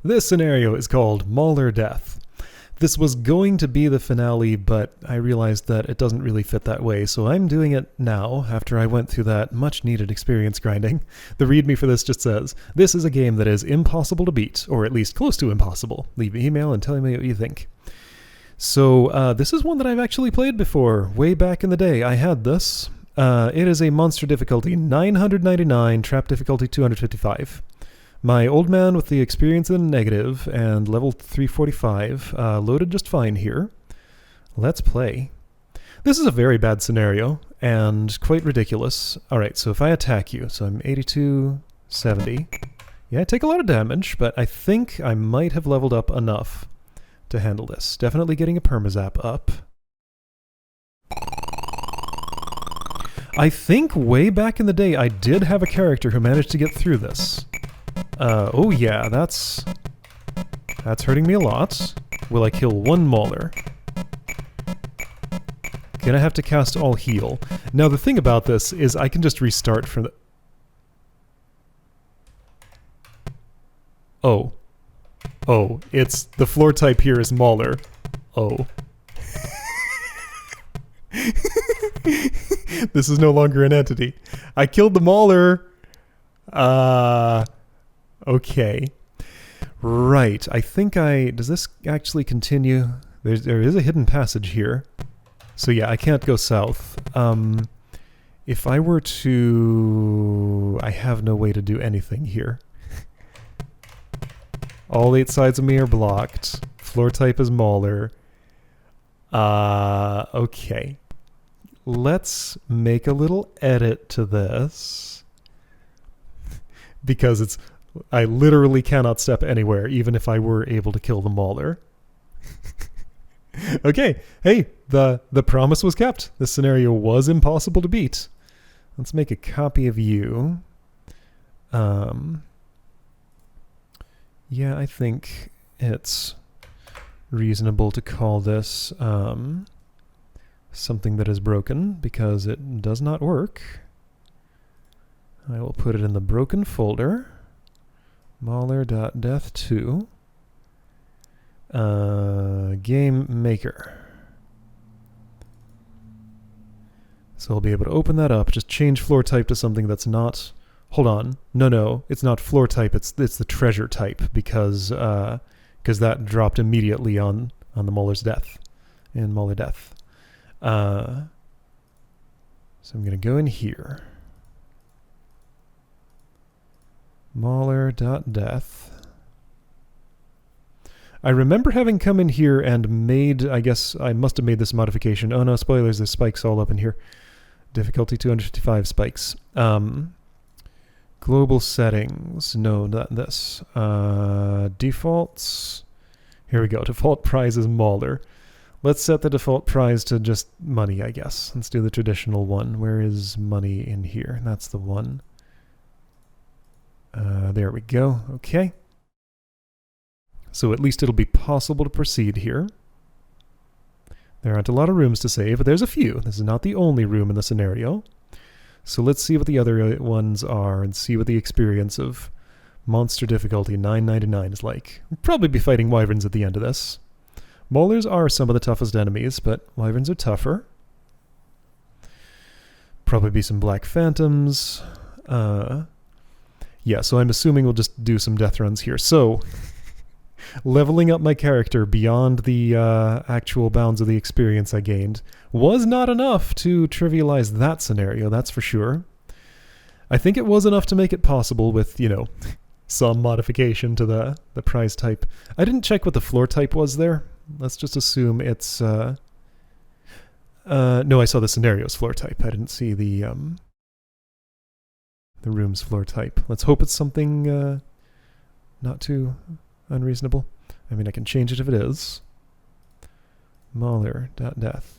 This scenario is called Mauler Death. This was going to be the finale, but I realized that it doesn't really fit that way, so I'm doing it now, after I went through that much-needed experience grinding. The readme for this just says, "This is a game that is impossible to beat, or at least close to impossible. Leave an email and tell me what you think." So, this is one that I've actually played before, way back in the day. I had this. It is a monster difficulty 999, trap difficulty 255. My OldMan with the experience in the negative and level 345 loaded just fine here. Let's play. This is a very bad scenario and quite ridiculous. Alright, so if I attack you, so I'm 82, 70. Yeah, I take a lot of damage, but I think I might have leveled up enough to handle this. Definitely getting a permazap up. I think way back in the day I did have a character who managed to get through this. Oh yeah, that's hurting me a lot. Will I kill one Mauler? Gonna have to cast all heal. Now the thing about this is I can just restart from the... Oh. Oh, it's... the floor type here is Mauler. Oh. This is no longer an entity. I killed the Mauler! Okay. Right, I think does this actually continue? There is a hidden passage here. So yeah, I can't go south. If I were to... I have no way to do anything here. All 8 sides of me are blocked. Floor type is Mauler. Okay. Let's make a little edit to this. Because it's... I literally cannot step anywhere, even if I were able to kill the Mauler. Okay, hey, the promise was kept. This scenario was impossible to beat. Let's make a copy of you. Yeah, I think it's reasonable to call this something that is broken, because it does not work. I will put it in the broken folder. Mauler.death2 game maker. So I'll be able to open that up, just change floor type to something that's not... Hold on. No, it's not floor type, it's the treasure type, because that dropped immediately on the Mauler's death, in Mauler death. So I'm going to go in here. Mauler.death. I remember having come in here and made, I guess I must have made this modification. Oh no, spoilers, there's spikes all up in here. Difficulty 255 spikes. Global settings. No, not this. Defaults. Here we go. Default prize is Mauler. Let's set the default prize to just money, I guess. Let's do the traditional one. Where is money in here? That's the one. There we go. Okay. So at least it'll be possible to proceed here. There aren't a lot of rooms to save, but there's a few. This is not the only room in the scenario. So let's see what the other ones are and see what the experience of monster difficulty 999 is like. We'll probably be fighting wyverns at the end of this. Maulers are some of the toughest enemies, but wyverns are tougher. Probably be some black phantoms. Yeah, so I'm assuming we'll just do some death runs here. So, leveling up my character beyond the actual bounds of the experience I gained was not enough to trivialize that scenario, that's for sure. I think it was enough to make it possible with, you know, some modification to the prize type. I didn't check what the floor type was there. Let's just assume it's... no, I saw the scenario's floor type. I didn't see the room's floor type. Let's hope it's something not too unreasonable. I mean, I can change it if it is. Mauler.death.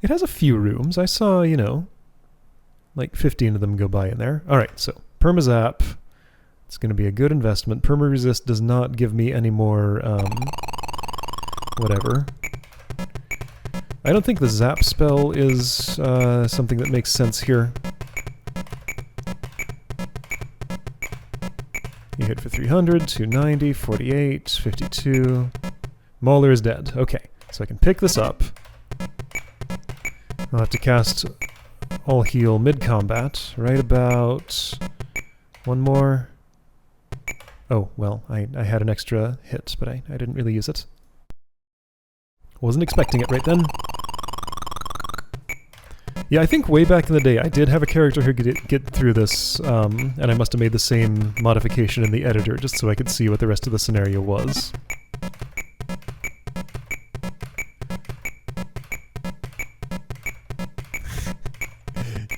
It has a few rooms. I saw, you know, like 15 of them go by in there. Alright, so permazap. It's going to be a good investment. Perma-resist does not give me any more, whatever. I don't think the zap spell is something that makes sense here. You hit for 300, 290, 48, 52. Mauler is dead. Okay, so I can pick this up. I'll have to cast all heal mid-combat. Right about... one more. Oh, well, I had an extra hit, but I didn't really use it. Wasn't expecting it right then. Yeah, I think way back in the day I did have a character who could get through this, and I must have made the same modification in the editor just so I could see what the rest of the scenario was.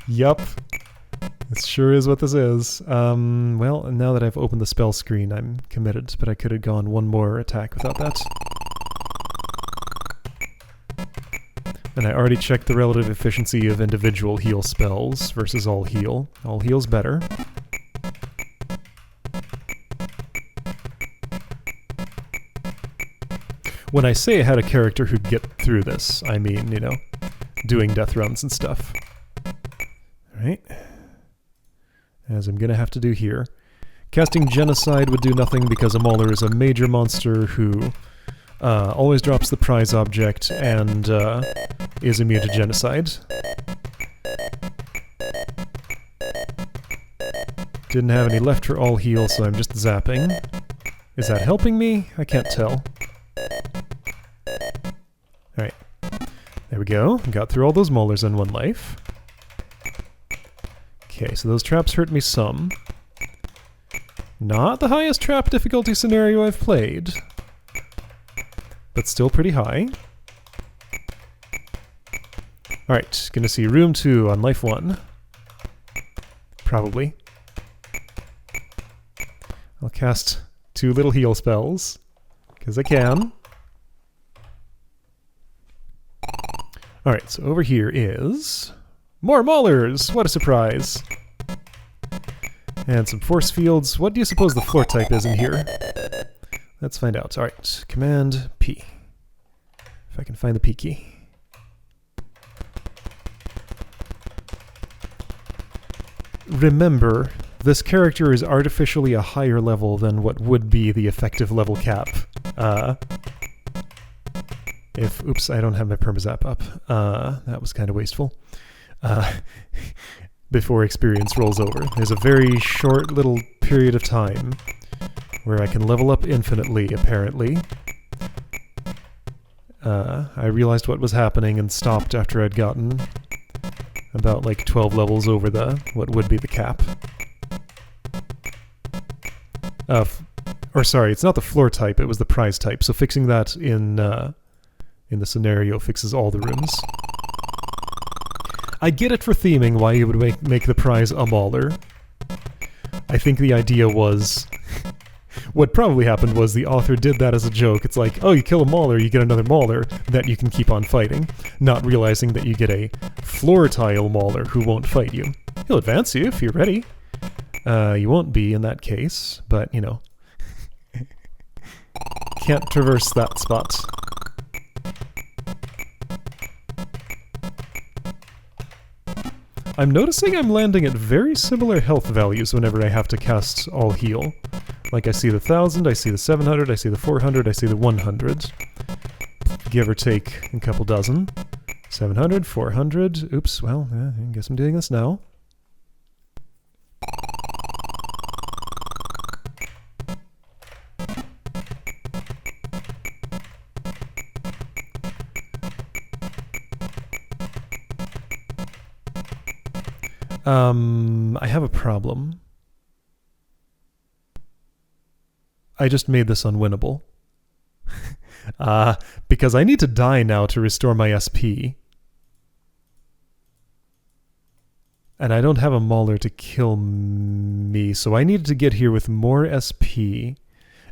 Yup. This sure is what this is. Well, now that I've opened the spell screen, I'm committed, but I could have gone one more attack without that. And I already checked the relative efficiency of individual heal spells versus all heal. All heal's better. When I say I had a character who'd get through this, I mean, you know, doing death runs and stuff. Alright. As I'm gonna have to do here. Casting Genocide would do nothing because a Mauler is a major monster who always drops the prize object and is immune to Genocide. Didn't have any left for all heal, so I'm just zapping. Is that helping me? I can't tell. Alright. There we go. Got through all those Maulers in one life. Okay, so those traps hurt me some. Not the highest trap difficulty scenario I've played, but still pretty high. Alright, gonna see room 2 on life 1. Probably. I'll cast 2 little heal spells, because I can. Alright, so over here is... more Maulers! What a surprise! And some force fields. What do you suppose the floor type is in here? Let's find out. Alright, Command P. If I can find the P key. Remember, this character is artificially a higher level than what would be the effective level cap. Oops, I don't have my permazap up. That was kind of wasteful. Before experience rolls over. There's a very short little period of time where I can level up infinitely, apparently. I realized what was happening and stopped after I'd gotten about like 12 levels over what would be the cap. Or sorry, it's not the floor type, it was the prize type, so fixing that in the scenario fixes all the rooms. I get it for theming why you would make the prize a Mauler. I think the idea was... what probably happened was the author did that as a joke. It's like, oh, you kill a Mauler, you get another Mauler that you can keep on fighting, not realizing that you get a floor tile Mauler who won't fight you. He'll advance you if you're ready. You won't be in that case, but, you know. Can't traverse that spot. I'm noticing I'm landing at very similar health values whenever I have to cast all heal. Like I see the 1000, I see the 700, I see the 400, I see the 100. Give or take a couple dozen. 700, 400, oops, well, I guess I'm doing this now. I have a problem. I just made this unwinnable. Because I need to die now to restore my SP. And I don't have a Mauler to kill me, so I needed to get here with more SP.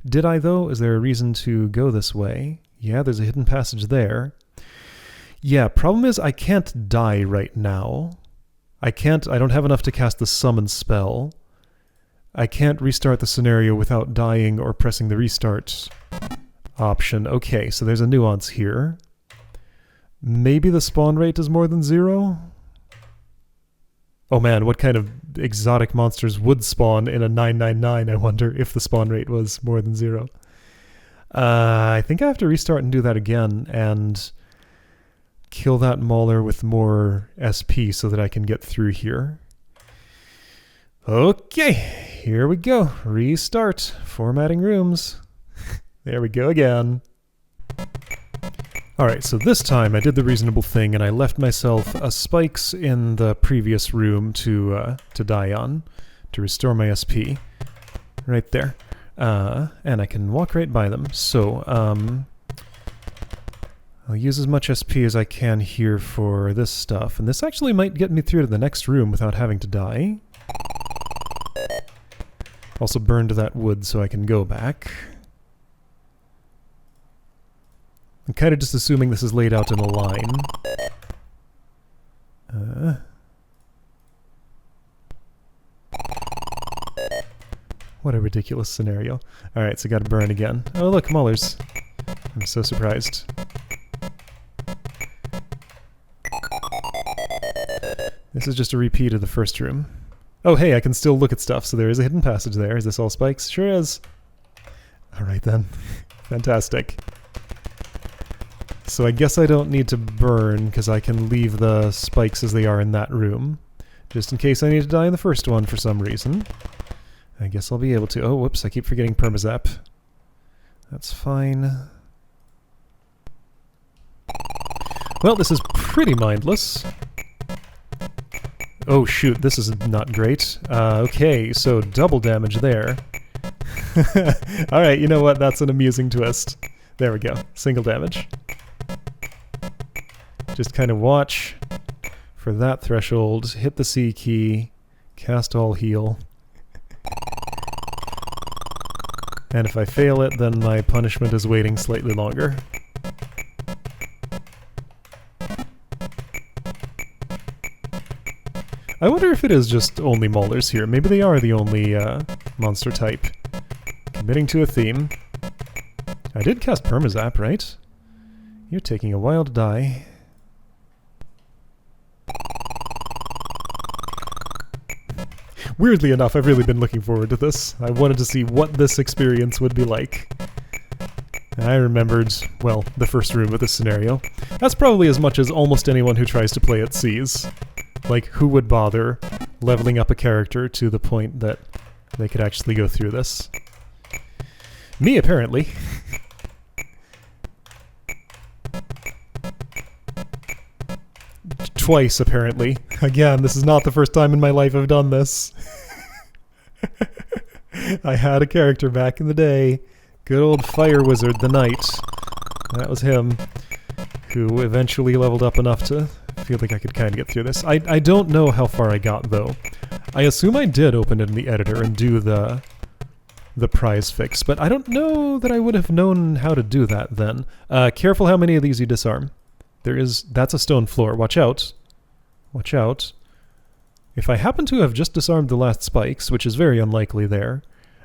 Did I, though? Is there a reason to go this way? Yeah, there's a hidden passage there. Yeah, problem is I can't die right now. I don't have enough to cast the summon spell. I can't restart the scenario without dying or pressing the restart option. Okay, so there's a nuance here. Maybe the spawn rate is more than 0? Oh man, what kind of exotic monsters would spawn in a 999, I wonder, if the spawn rate was more than 0. I think I have to restart and do that again, and kill that Mauler with more SP so that I can get through here. Okay, here we go. Restart. Formatting rooms. There we go again. Alright, so this time I did the reasonable thing and I left myself spikes in the previous room to die on, to restore my SP. Right there. And I can walk right by them. So, I'll use as much SP as I can here for this stuff. And this actually might get me through to the next room without having to die. Also burned that wood so I can go back. I'm kind of just assuming this is laid out in a line. What a ridiculous scenario. Alright, so gotta burn again. Oh look, Maulers. I'm so surprised. This is just a repeat of the first room. Oh hey, I can still look at stuff, so there is a hidden passage there. Is this all spikes? Sure is. Alright then. Fantastic. So I guess I don't need to burn, because I can leave the spikes as they are in that room. Just in case I need to die in the first one for some reason. I guess I'll be able to. Oh, whoops, I keep forgetting permazap. That's fine. Well, this is pretty mindless. Oh shoot, this is not great. Okay, so double damage there. Alright, you know what? That's an amusing twist. There we go. Single damage. Just kind of watch for that threshold, hit the C key, cast all heal. And if I fail it, then my punishment is waiting slightly longer. I wonder if it is just only Maulers here. Maybe they are the only monster type. Committing to a theme. I did cast permazap, right? You're taking a while to die. Weirdly enough, I've really been looking forward to this. I wanted to see what this experience would be like. I remembered, well, the first room of this scenario. That's probably as much as almost anyone who tries to play it sees. Like, who would bother leveling up a character to the point that they could actually go through this? Me, apparently. Twice, apparently. Again, this is not the first time in my life I've done this. I had a character back in the day. Good old Fire Wizard the Knight. That was him. Who eventually leveled up enough to feel like I could kind of get through this. I don't know how far I got, though. I assume I did open it in the editor and do the prize fix, but I don't know that I would have known how to do that then. Careful how many of these you disarm. That's a stone floor. Watch out. Watch out. If I happen to have just disarmed the last spikes, which is very unlikely there,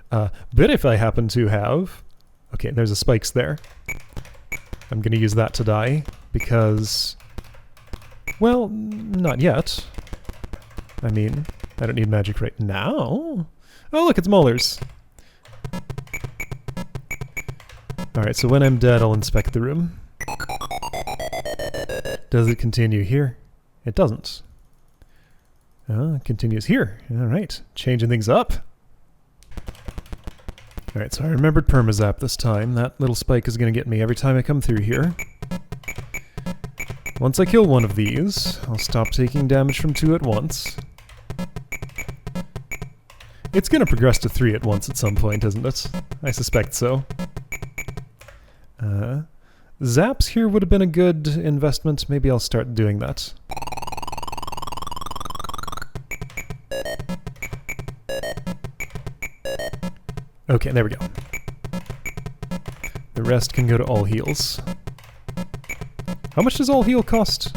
but if I happen to have... Okay, there's a spikes there. I'm going to use that to die, because... Well, not yet. I mean, I don't need magic right now. Oh, look, it's Maulers. Alright, so when I'm dead, I'll inspect the room. Does it continue here? It doesn't. It continues here. Alright, changing things up. Alright, so I remembered permazap this time. That little spike is going to get me every time I come through here. Once I kill one of these, I'll stop taking damage from 2 at once. It's going to progress to 3 at once at some point, isn't it? I suspect so. Zaps here would have been a good investment. Maybe I'll start doing that. Okay, there we go. The rest can go to all heals. How much does all heal cost?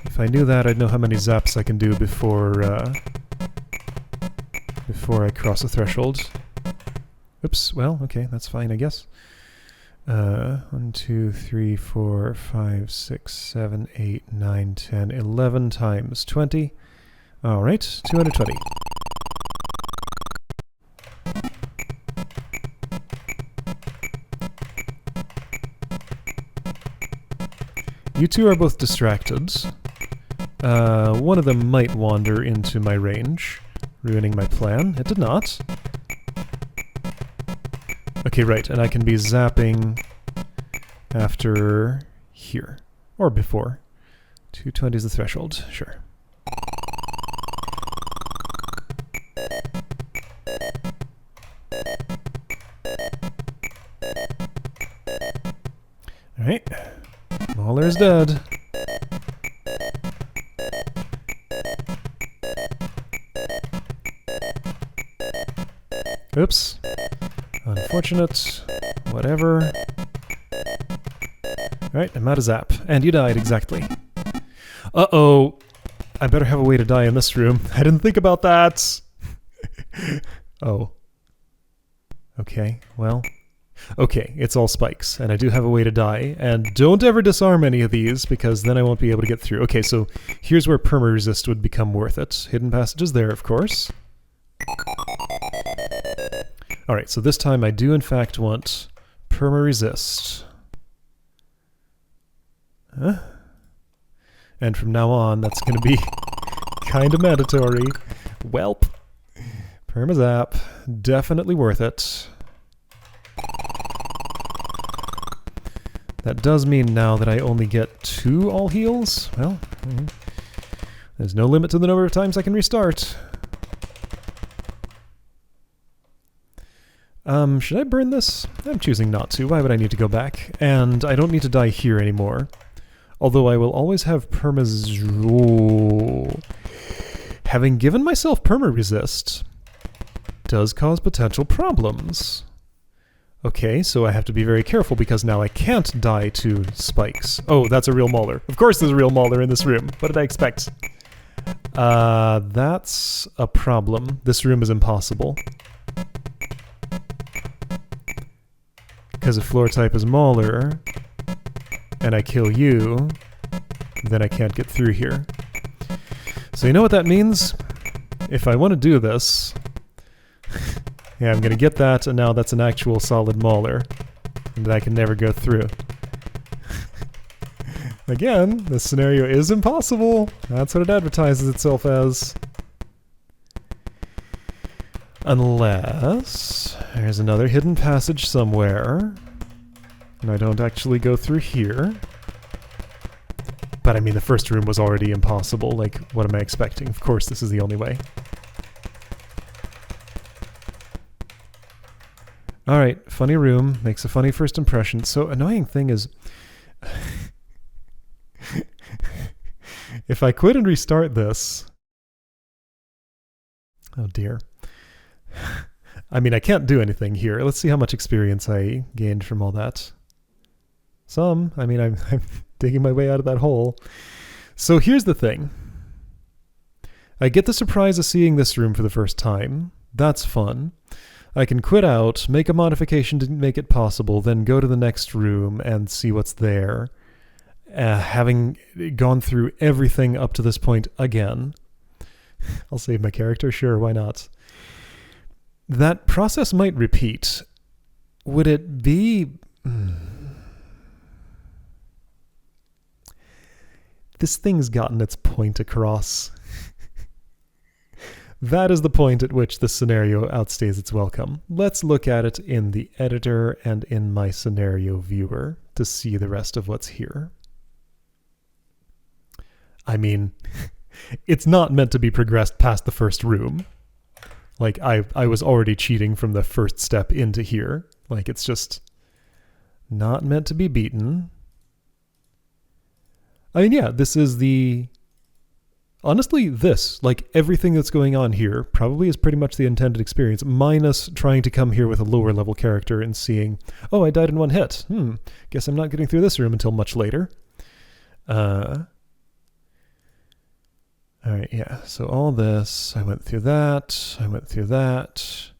If I knew that, I'd know how many zaps I can do before I cross a threshold. Oops, well, okay, that's fine, I guess. 1, 2, 3, 4, 5, 6, 7, 8, 9, 10, 11 times 20. All right, 220. You two are both distracted. One of them might wander into my range, ruining my plan. It did not. Okay, right, and I can be zapping after here. Or before. 220 is the threshold, sure. Alright. Mauler is dead. Oops. Unfortunate. Whatever. Alright, I'm out of zap. And you died, exactly. Uh-oh. I better have a way to die in this room. I didn't think about that. Oh. Okay, well. Okay, it's all spikes, and I do have a way to die. And don't ever disarm any of these, because then I won't be able to get through. Okay, so here's where perma-resist would become worth it. Hidden passages there, of course. Alright, so this time I do in fact want perma-resist. Huh? And from now on, that's going to be kind of mandatory. Welp. Perma-zap. Definitely worth it. That does mean now that I only get 2 all heals. Well, there's no limit to the number of times I can restart. Should I burn this? I'm choosing not to. Why would I need to go back? And I don't need to die here anymore. Although I will always have Having given myself perma-resist does cause potential problems. Okay, so I have to be very careful because now I can't die to spikes. Oh, that's a real Mauler. Of course there's a real Mauler in this room. What did I expect? That's a problem. This room is impossible. Because if floor type is Mauler, and I kill you, then I can't get through here. So you know what that means? If I want to do this... yeah, I'm going to get that, and now that's an actual solid Mauler. And I can never go through. Again, this scenario is impossible. That's what it advertises itself as. Unless there's another hidden passage somewhere, and I don't actually go through here. But I mean, the first room was already impossible. Like, what am I expecting? Of course, this is the only way. Alright, funny room, makes a funny first impression. So, annoying thing is... if I quit and restart this... oh dear. I mean, I can't do anything here. Let's see how much experience I gained from all that. Some. I mean, I'm digging my way out of that hole. So here's the thing. I get the surprise of seeing this room for the first time. That's fun. I can quit out, make a modification to make it possible, then go to the next room and see what's there. Having gone through everything up to this point again. I'll save my character, sure, why not? That process might repeat. Would it be... This thing's gotten its point across. That is the point at which the scenario outstays its welcome. Let's look at it in the editor and in my scenario viewer to see the rest of what's here. I mean, it's not meant to be progressed past the first room. Like, I was already cheating from the first step into here. Like, it's just not meant to be beaten. I mean, yeah, this is the... Honestly, this, like everything that's going on here, probably is pretty much the intended experience, minus trying to come here with a lower level character and seeing, oh, I died in one hit. Guess I'm not getting through this room until much later. Alright, yeah, so all this, I went through that, I went through that.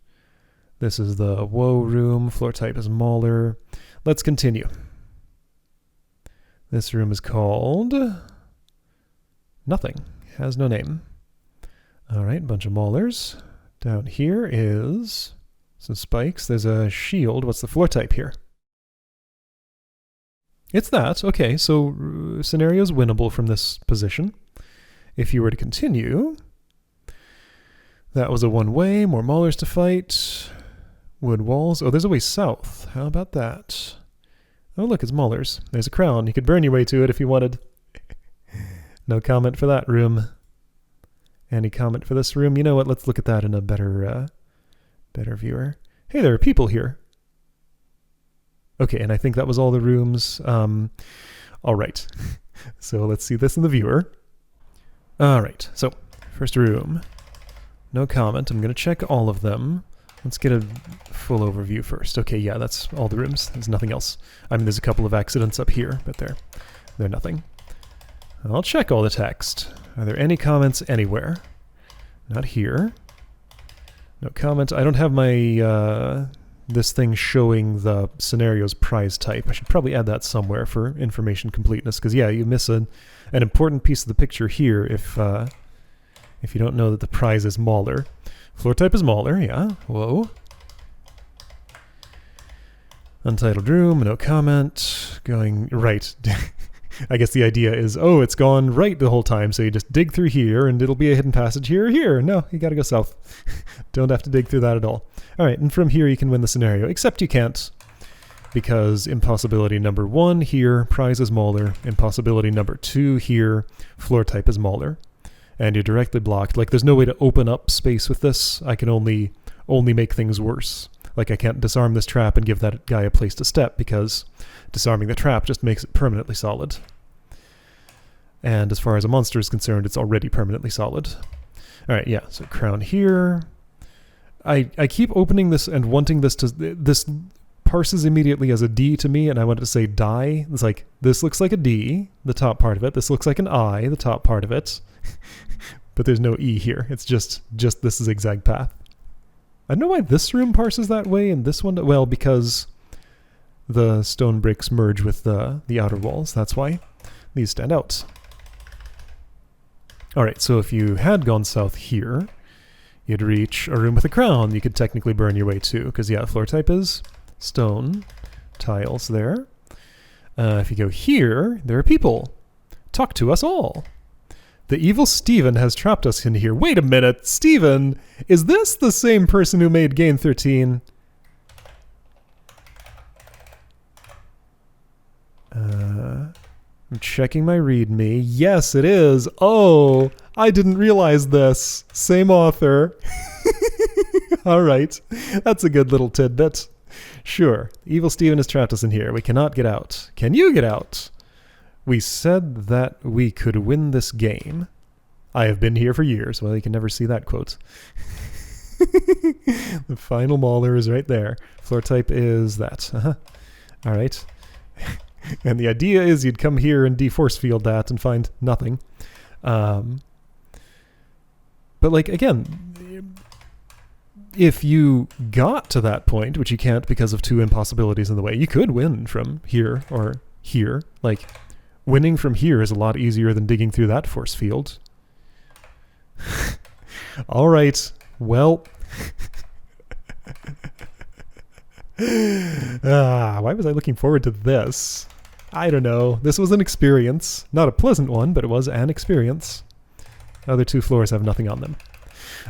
This is the woe room, floor type is Mauler. Let's continue. This room is called... nothing. Has no name. All right, bunch of Maulers. Down here is some spikes. There's a shield. What's the floor type here? It's that. Okay, so scenario's winnable from this position. If you were to continue, that was a one-way. More Maulers to fight. Wood walls. Oh, there's a way south. How about that? Oh, look, it's Maulers. There's a crown. You could burn your way to it if you wanted. No comment for that room. Any comment for this room? You know what? Let's look at that in a better viewer. Hey, there are people here. Okay, and I think that was all the rooms. All right. So let's see this in the viewer. All right. So first room. No comment. I'm going to check all of them. Let's get a full overview first. Okay, yeah, that's all the rooms. There's nothing else. I mean, there's a couple of accidents up here, but they're nothing. I'll check all the text. Are there any comments anywhere? Not here. No comment. I don't have my this thing showing the scenario's prize type. I should probably add that somewhere for information completeness, because yeah, you miss an important piece of the picture here if you don't know that the prize is Mauler. Floor type is Mauler, yeah. Whoa. Untitled room, no comment. Going right. I guess the idea is, oh, it's gone right the whole time, so you just dig through here, and it'll be a hidden passage here or here. No, you gotta go south. Don't have to dig through that at all. All right, and from here you can win the scenario, except you can't, because impossibility number 1 here, prize is Mauler. Impossibility number 2 here, floor type is Mauler. And you're directly blocked. Like, there's no way to open up space with this. I can only make things worse. Like, I can't disarm this trap and give that guy a place to step, because disarming the trap just makes it permanently solid. And as far as a monster is concerned, it's already permanently solid. All right, yeah, so crown here. I keep opening this and wanting this to... This parses immediately as a D to me, and I want it to say die. It's like, this looks like a D, the top part of it. This looks like an I, the top part of it. But there's no E here. It's just this zigzag path. I don't know why this room parses that way and this one... Well, because the stone bricks merge with the outer walls. That's why these stand out. All right, so if you had gone south here, you'd reach a room with a crown you could technically burn your way to, because, yeah, floor type is stone, tiles there. If you go here, there are people. Talk to us all. The evil Steven has trapped us in here. Wait a minute, Steven, is this the same person who made Game 13? I'm checking my readme. Yes, it is. Oh, I didn't realize this. Same author. All right, that's a good little tidbit. Sure, evil Steven has trapped us in here. We cannot get out. Can you get out? We said that we could win this game. I have been here for years. Well, you can never see that quote. The final Mauler is right there. Floor type is that. All right. And the idea is you'd come here and de-force field that and find nothing. But, like, again, if you got to that point, which you can't because of 2 impossibilities in the way, you could win from here or here. Like, winning from here is a lot easier than digging through that force field. All right. Well. Why was I looking forward to this? I don't know. This was an experience. Not a pleasant one, but it was an experience. Other 2 floors have nothing on them.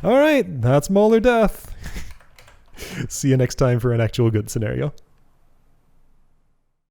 All right. That's Mauler Death. See you next time for an actual good scenario.